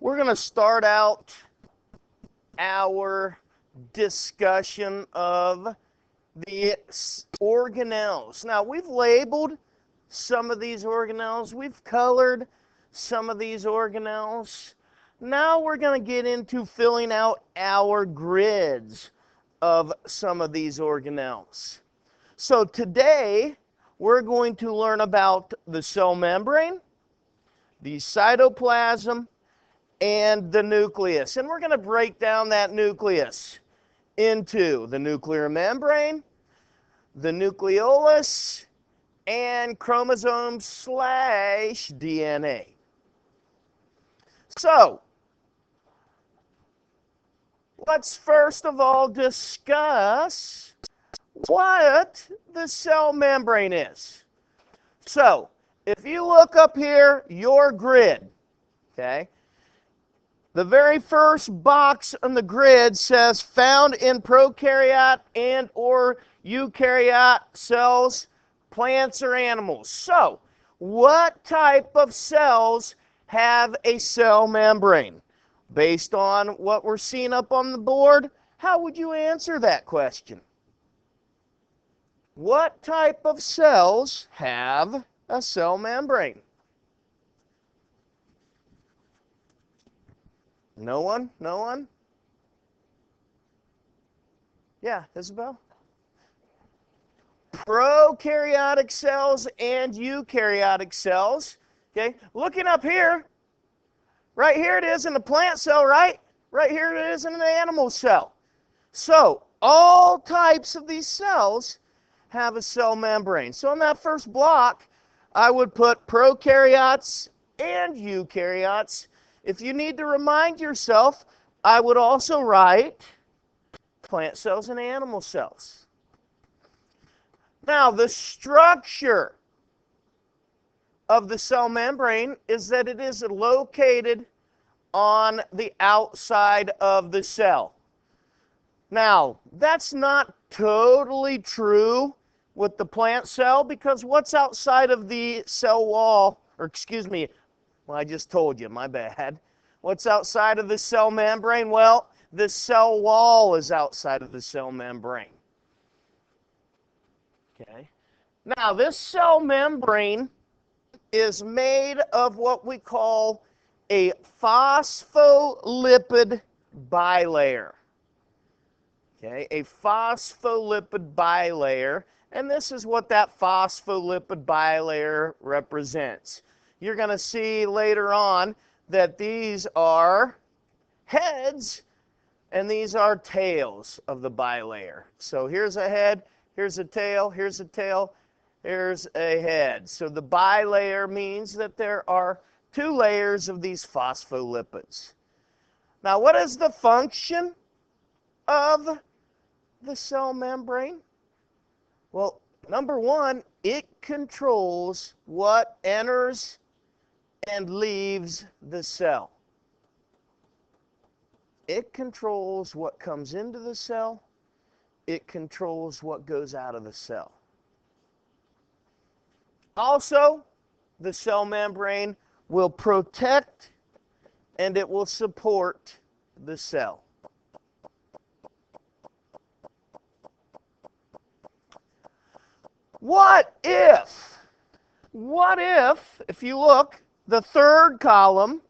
we're going to start out our discussion of the organelles. Now, we've labeled some of these organelles. We've colored some of these organelles. Now we're going to get into filling out our grids of some of these organelles. So today, we're going to learn about the cell membrane, the cytoplasm, and the nucleus. And we're going to break down that nucleus into the nuclear membrane, the nucleolus, and chromosomes/DNA. So, let's first of all discuss what the cell membrane is. So, if you look up here, your grid, okay, the very first box on the grid says found in prokaryote and or eukaryote cells, plants or animals. So, what type of cells have a cell membrane? Based on what we're seeing up on the board, how would you answer that question? What type of cells have a cell membrane? No one? No one? Yeah, Isabel? Prokaryotic cells and eukaryotic cells. Okay, looking up here, right here it is in the plant cell, right? Right here it is in the animal cell. So, all types of these cells have a cell membrane. So in that first block, I would put prokaryotes and eukaryotes. If you need to remind yourself, I would also write plant cells and animal cells. Now, the structure of the cell membrane is that it is located on the outside of the cell. Now, that's not totally true with the plant cell, because what's outside of the cell wall, or excuse me, well, I just told you, my bad. What's outside of the cell membrane? Well, the cell wall is outside of the cell membrane. Okay. Now, this cell membrane is made of what we call a phospholipid bilayer. Okay, a phospholipid bilayer, and this is what that phospholipid bilayer represents. You're going to see later on that these are heads and these are tails of the bilayer. So here's a head, here's a tail, here's a tail, here's a head. So the bilayer means that there are two layers of these phospholipids. Now, what is the function of the cell membrane? Well, number one, it controls what enters and leaves the cell. It controls what comes into the cell. It controls what goes out of the cell. Also, the cell membrane will protect and it will support the cell. What if you look, the third column,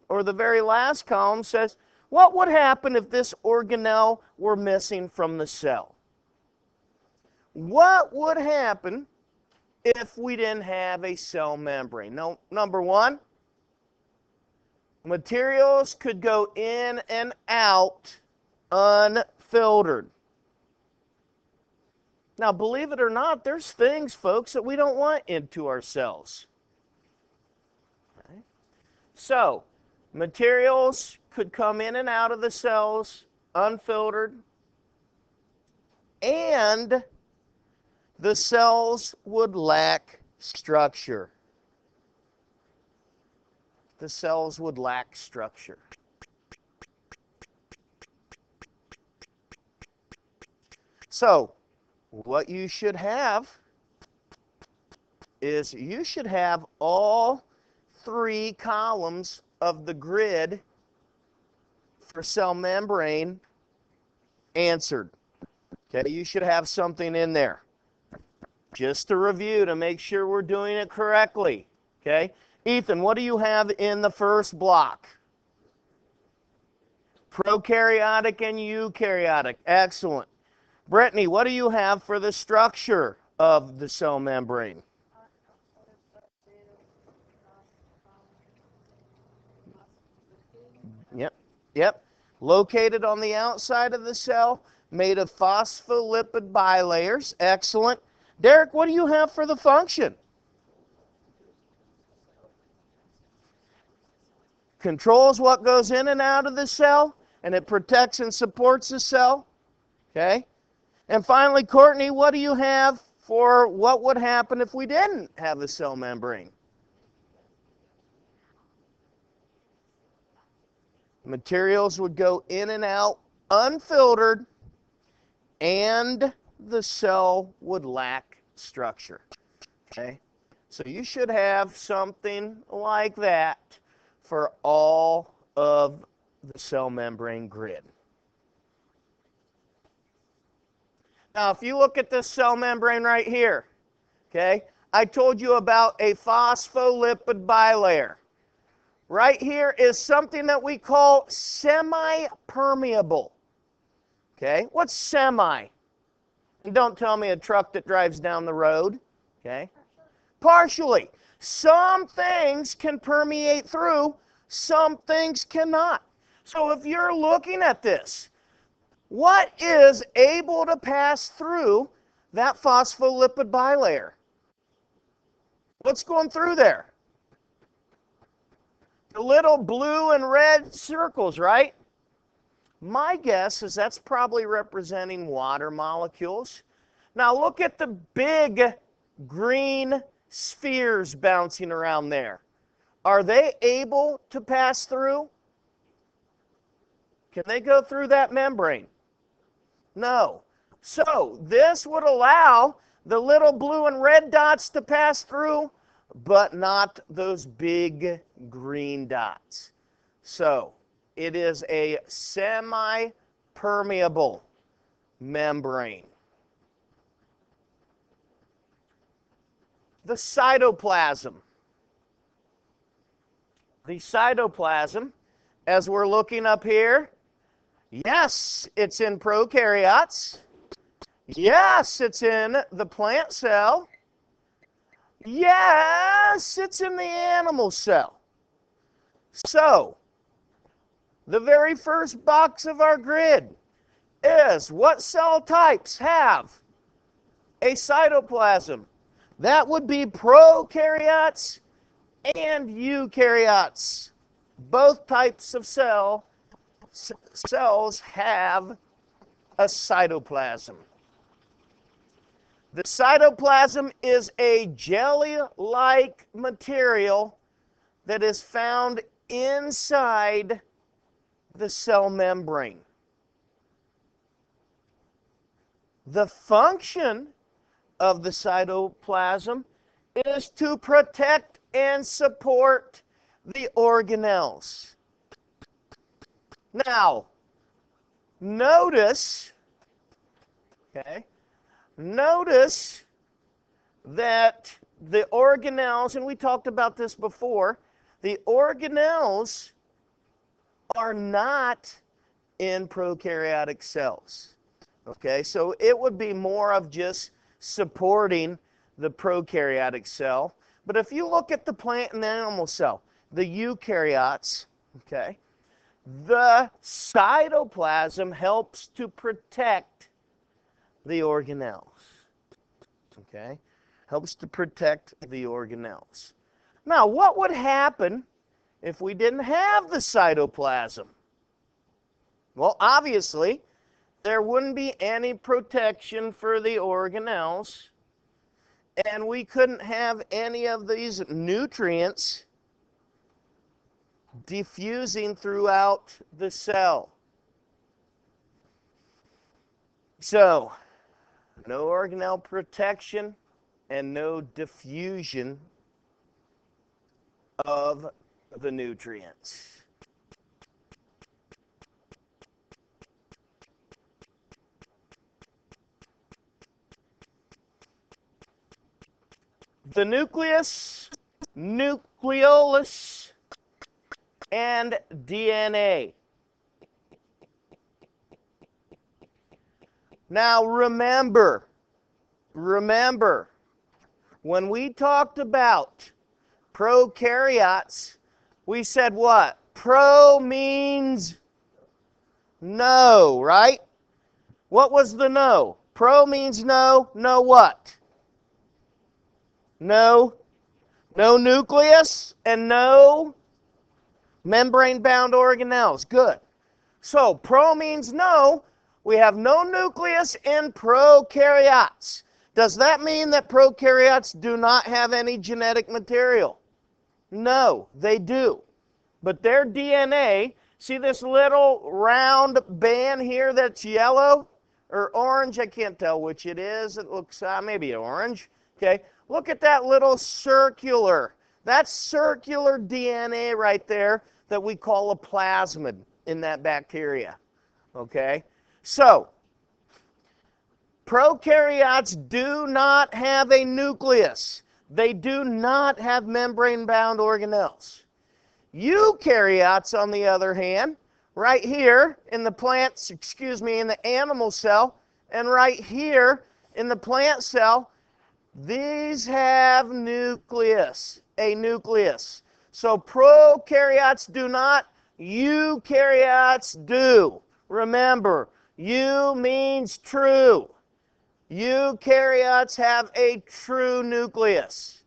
or the very last column says, what would happen if this organelle were missing from the cell? What would happen if we didn't have a cell membrane? No, number one, materials could go in and out unfiltered. Now, believe it or not, there's things, folks, that we don't want into our cells. Okay. So, materials could come in and out of the cells unfiltered, and the cells would lack structure. The cells would lack structure. So, what you should have is you should have all three columns of the grid for cell membrane answered. Okay, you should have something in there. Just to review to make sure we're doing it correctly. Okay, Ethan, what do you have in the first block? Prokaryotic and eukaryotic. Excellent. Brittany, what do you have for the structure of the cell membrane? Yep. Located on the outside of the cell, made of phospholipid bilayers. Excellent. Derek, what do you have for the function? Controls what goes in and out of the cell, and it protects and supports the cell. Okay? And finally, Courtney, what do you have for what would happen if we didn't have the cell membrane? Materials would go in and out unfiltered, and the cell would lack structure. Okay? So you should have something like that for all of the cell membrane grid. Now, if you look at this cell membrane right here, okay, I told you about a phospholipid bilayer. Right here is something that we call semi-permeable. Okay, what's semi? And don't tell me a truck that drives down the road. Okay, partially. Some things can permeate through, some things cannot. So if you're looking at this, what is able to pass through that phospholipid bilayer? What's going through there? The little blue and red circles, right? My guess is that's probably representing water molecules. Now look at the big green spheres bouncing around there. Are they able to pass through? Can they go through that membrane? No. So this would allow the little blue and red dots to pass through, but not those big green dots. So it is a semi-permeable membrane. The cytoplasm. The cytoplasm, as we're looking up here, yes, it's in prokaryotes. Yes, it's in the plant cell. Yes, it's in the animal cell. So, the very first box of our grid is what cell types have a cytoplasm? That would be prokaryotes and eukaryotes. Both types of cells have a cytoplasm. The cytoplasm is a jelly-like material that is found inside the cell membrane. The function of the cytoplasm is to protect and support the organelles. Now, notice that the organelles, and we talked about this before, the organelles are not in prokaryotic cells. Okay, so it would be more of just supporting the prokaryotic cell. But if you look at the plant and animal cell, the eukaryotes, okay, the cytoplasm helps to protect the organelles. Okay, helps to protect the organelles. Now, what would happen if we didn't have the cytoplasm? Well, obviously, there wouldn't be any protection for the organelles, and we couldn't have any of these nutrients diffusing throughout the cell. So, no organelle protection and no diffusion of the nutrients. the nucleus, nucleolus, and DNA. Now remember, when we talked about prokaryotes, we said what? Pro means no, right? What was the no? Pro means no. No what? No nucleus and no membrane-bound organelles. Good. So pro means no. We have no nucleus in prokaryotes. Does that mean that prokaryotes do not have any genetic material? No, they do. But their DNA, see this little round band here that's yellow or orange? I can't tell which it is. It looks maybe orange. Okay. Look at that little circular. That's circular DNA right there that we call a plasmid in that bacteria. Okay? So, prokaryotes do not have a nucleus. They do not have membrane-bound organelles. Eukaryotes, on the other hand, right here in the plants, in the animal cell, and right here in the plant cell, these have nucleus, a nucleus. So prokaryotes do not, eukaryotes do. Remember, eu means true. Eukaryotes have a true nucleus.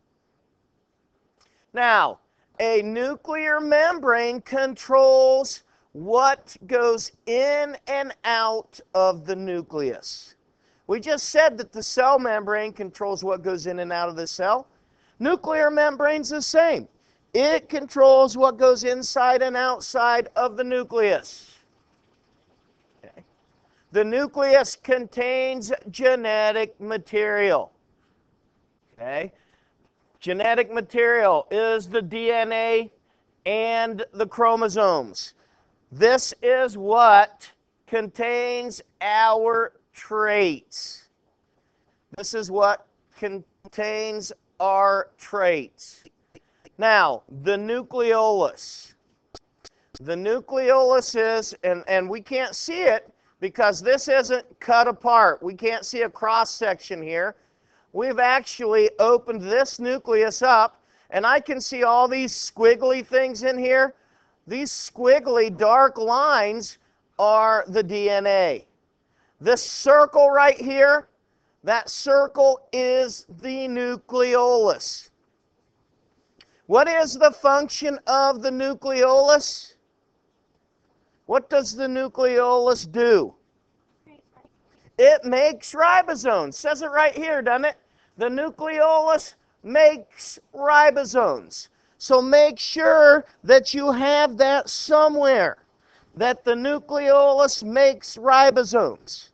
Now, a nuclear membrane controls what goes in and out of the nucleus. We just said that the cell membrane controls what goes in and out of the cell. Nuclear membrane's the same. It controls what goes inside and outside of the nucleus. Okay. The nucleus contains genetic material. Okay. Genetic material is the DNA and the chromosomes. This is what contains our traits. This is what contains our traits. Now, the nucleolus. The nucleolus is, and we can't see it because this isn't cut apart. We can't see a cross section here. We've actually opened this nucleus up, and I can see all these squiggly things in here. These squiggly dark lines are the DNA. This circle right here, that circle is the nucleolus. What is the function of the nucleolus? What does the nucleolus do? It makes ribosomes. Says it right here, doesn't it? The nucleolus makes ribosomes. So make sure that you have that somewhere, that the nucleolus makes ribosomes.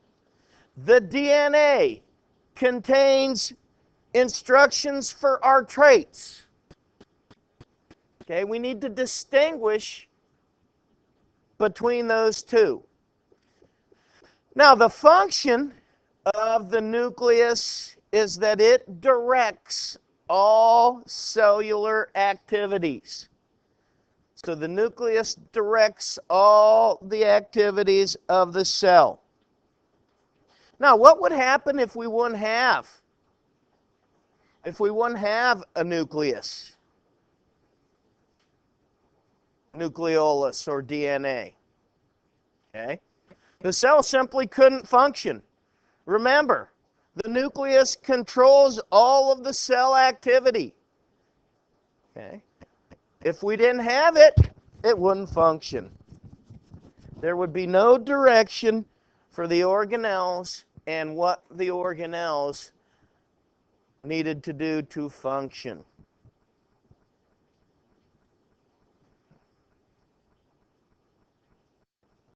The DNA contains instructions for our traits. Okay, we need to distinguish between those two. Now, the function of the nucleus is that it directs all cellular activities. So the nucleus directs all the activities of the cell. Now, what would happen if we wouldn't have a nucleus? Nucleolus or DNA. Okay? The cell simply couldn't function. Remember, the nucleus controls all of the cell activity. Okay? If we didn't have it, it wouldn't function. There would be no direction for the organelles and what the organelles needed to do to function.